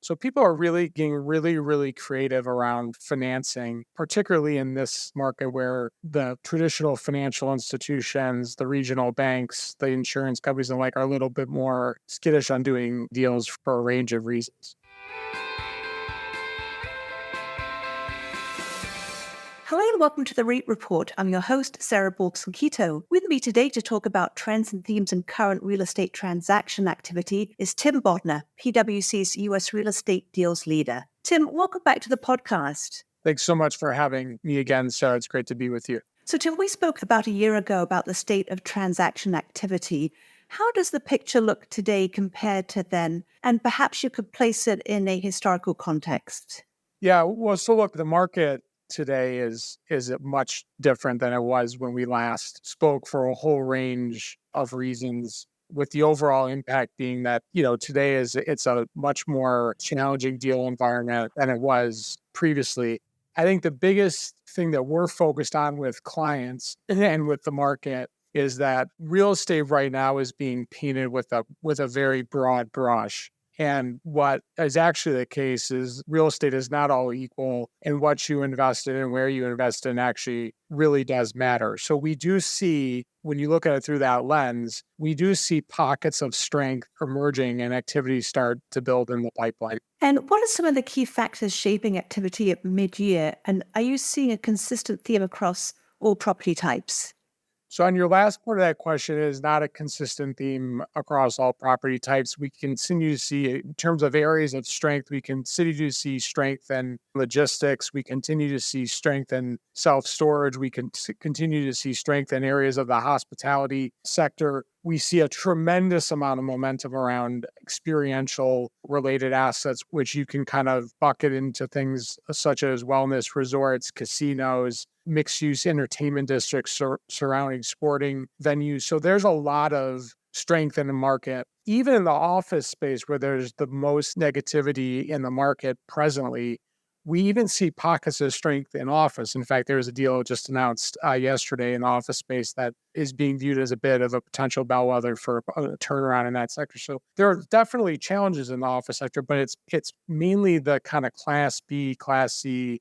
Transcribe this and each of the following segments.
So people are really getting really creative around financing, particularly in this market where the traditional financial institutions, the regional banks, the insurance companies and the like are a little bit more skittish on doing deals for a range of reasons. Hello and welcome to the REIT Report. I'm your host, Sarah Borgs-Keto. With me today to talk about trends and themes in current real estate transaction activity is Tim Bodner, PwC's US real estate deals leader. Tim, welcome back to the podcast. Thanks so much for having me again, Sarah. It's great to be with you. So, Tim, we spoke about a year ago about the state of transaction activity. How does the picture look today compared to then? And perhaps you could place it in a historical context. Yeah, well, so look, the market today is much different than it was when we last spoke for a whole range of reasons, with the overall impact being that, today it's a much more challenging deal environment than it was previously. I think the biggest thing that we're focused on with clients and with the market is that real estate right now is being painted with a very broad brush. And what is actually the case is real estate is not all equal, and what you invest in and where you invest in actually really does matter. So we do see, when you look at it through that lens, we do see pockets of strength emerging and activity start to build in the pipeline. And what are some of the key factors shaping activity at mid-year? And are you seeing a consistent theme across all property types? So on your last part of that question, it is not a consistent theme across all property types. We continue to see, in terms of areas of strength, we continue to see strength in logistics. We continue to see strength in self-storage. We can continue to see strength in areas of the hospitality sector. We see a tremendous amount of momentum around experiential related assets, which you can kind of bucket into things such as wellness resorts, casinos, mixed use entertainment districts surrounding sporting venues. So there's a lot of strength in the market. Even in the office space where there's the most negativity in the market presently, we even see pockets of strength in office. In fact, there was a deal just announced yesterday in office space that is being viewed as a bit of a potential bellwether for a turnaround in that sector. So there are definitely challenges in the office sector, but it's mainly the kind of Class B, Class C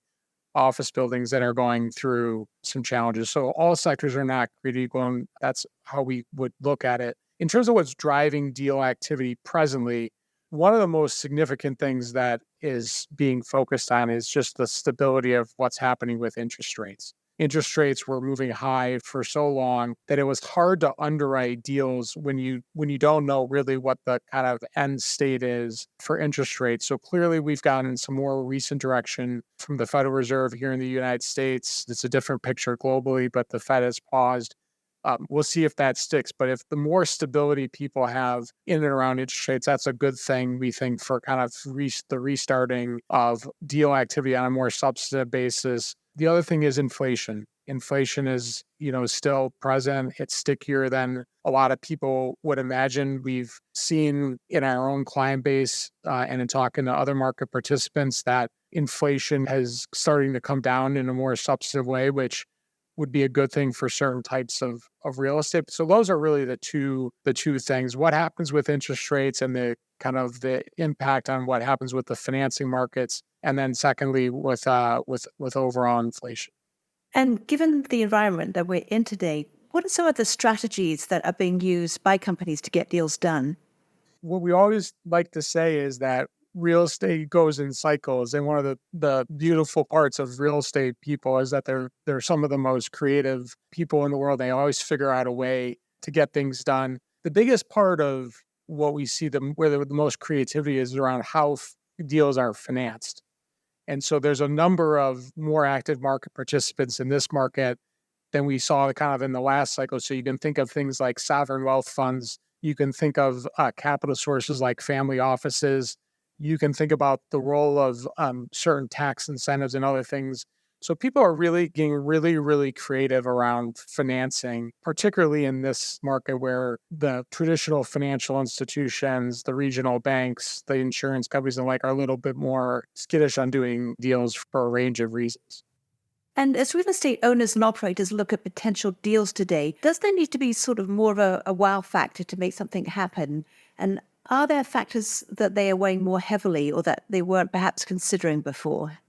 office buildings that are going through some challenges. So all sectors are not created equal, and that's how we would look at it. In terms of what's driving deal activity presently, one of the most significant things that is being focused on is just the stability of what's happening with interest rates. Interest rates were moving high for so long that it was hard to underwrite deals when you don't know really what the kind of end state is for interest rates. So clearly we've gotten some more recent direction from the Federal Reserve here in the United States. It's a different picture globally, but the Fed has paused. We'll see if that sticks. But if the more stability people have in and around interest rates, that's a good thing, we think, for kind of the restarting of deal activity on a more substantive basis. The other thing is inflation. Inflation is, still present. It's stickier than a lot of people would imagine. We've seen in our own client base and in talking to other market participants that inflation is starting to come down in a more substantive way, which would be a good thing for certain types of real estate. So those are really the two things. What happens with interest rates and the kind of the impact on what happens with the financing markets, and then secondly with overall inflation. And given the environment that we're in today, what are some of the strategies that are being used by companies to get deals done? What we always like to say is that real estate goes in cycles. And one of the beautiful parts of real estate people is that they're some of the most creative people in the world. They always figure out a way to get things done. The biggest part of what we see where the most creativity is around how deals are financed. And so there's a number of more active market participants in this market than we saw kind of in the last cycle. So you can think of things like sovereign wealth funds. You can think of capital sources like family offices. You can think about the role of certain tax incentives and other things. So people are really getting really creative around financing, particularly in this market where the traditional financial institutions, the regional banks, the insurance companies and the like are a little bit more skittish on doing deals for a range of reasons. And as real estate owners and operators look at potential deals today, does there need to be sort of more of a wow factor to make something happen? And Are there factors that they are weighing more heavily or that they weren't perhaps considering before?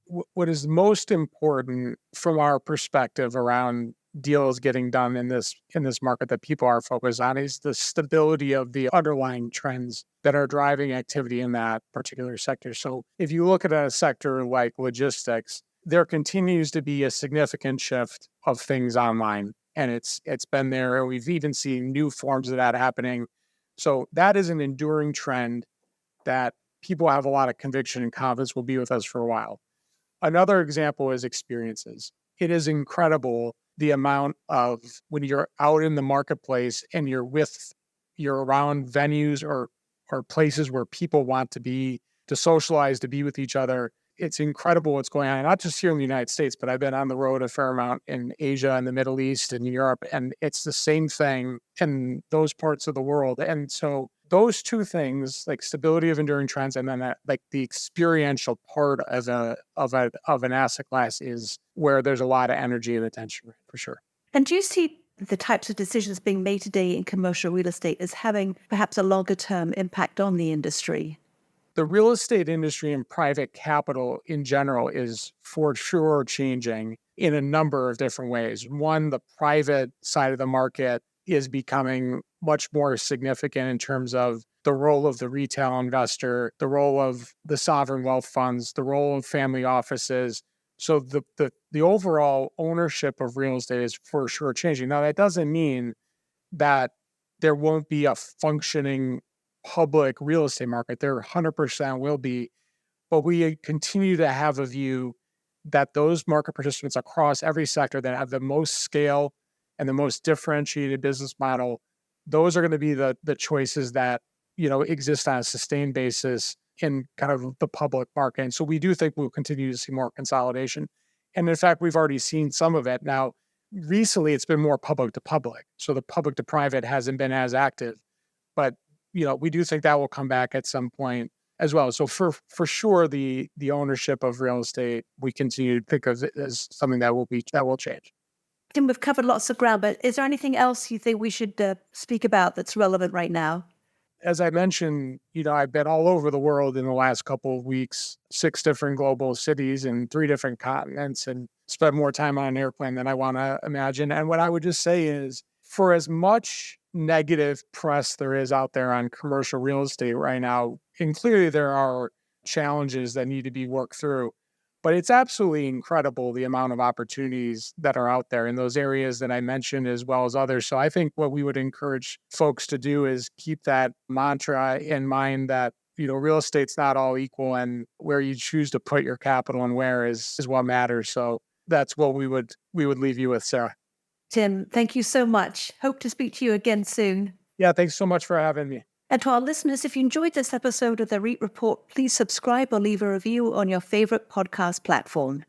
What is most important from our perspective around deals getting done in this market that people are focused on is the stability of the underlying trends that are driving activity in that particular sector. So if you look at a sector like logistics, there continues to be a significant shift of things online, and it's been there, and we've even seen new forms of that happening. So that is an enduring trend that people have a lot of conviction and confidence will be with us for a while. Another example is experiences. It is incredible the amount of when you're out in the marketplace and you're around venues or places where people want to be, to socialize, to be with each other. It's incredible what's going on, not just here in the United States, but I've been on the road a fair amount in Asia and the Middle East and Europe, and it's the same thing in those parts of the world. And so those two things, like stability of enduring trends, and then like the experiential part of an asset class, is where there's a lot of energy and attention for sure. And do you see the types of decisions being made today in commercial real estate as having perhaps a longer term impact on the industry? The real estate industry and private capital in general is for sure changing in a number of different ways. One, the private side of the market is becoming much more significant in terms of the role of the retail investor, the role of the sovereign wealth funds, the role of family offices. So the overall ownership of real estate is for sure changing. Now, that doesn't mean that there won't be a functioning public real estate market. There 100% will be, but we continue to have a view that those market participants across every sector that have the most scale and the most differentiated business model, those are going to be the choices that, exist on a sustained basis in kind of the public market. And so we do think we'll continue to see more consolidation. And in fact, we've already seen some of it. Now, recently it's been more public to public. So the public to private hasn't been as active, but we do think that will come back at some point as well. So for sure, the ownership of real estate, we continue to think of it as something that will change. Tim, we've covered lots of ground, but is there anything else you think we should speak about that's relevant right now? As I mentioned, I've been all over the world in the last couple of weeks, 6 different global cities and 3 different continents, and spent more time on an airplane than I want to imagine. And what I would just say is, for as much negative press there is out there on commercial real estate right now, and clearly there are challenges that need to be worked through, but it's absolutely incredible the amount of opportunities that are out there in those areas that I mentioned, as well as others. So I think what we would encourage folks to do is keep that mantra in mind that, real estate's not all equal, and where you choose to put your capital and where is what matters. So that's what we would leave you with, Sarah. Tim, thank you so much. Hope to speak to you again soon. Yeah, thanks so much for having me. And to our listeners, if you enjoyed this episode of the REIT Report, please subscribe or leave a review on your favorite podcast platform.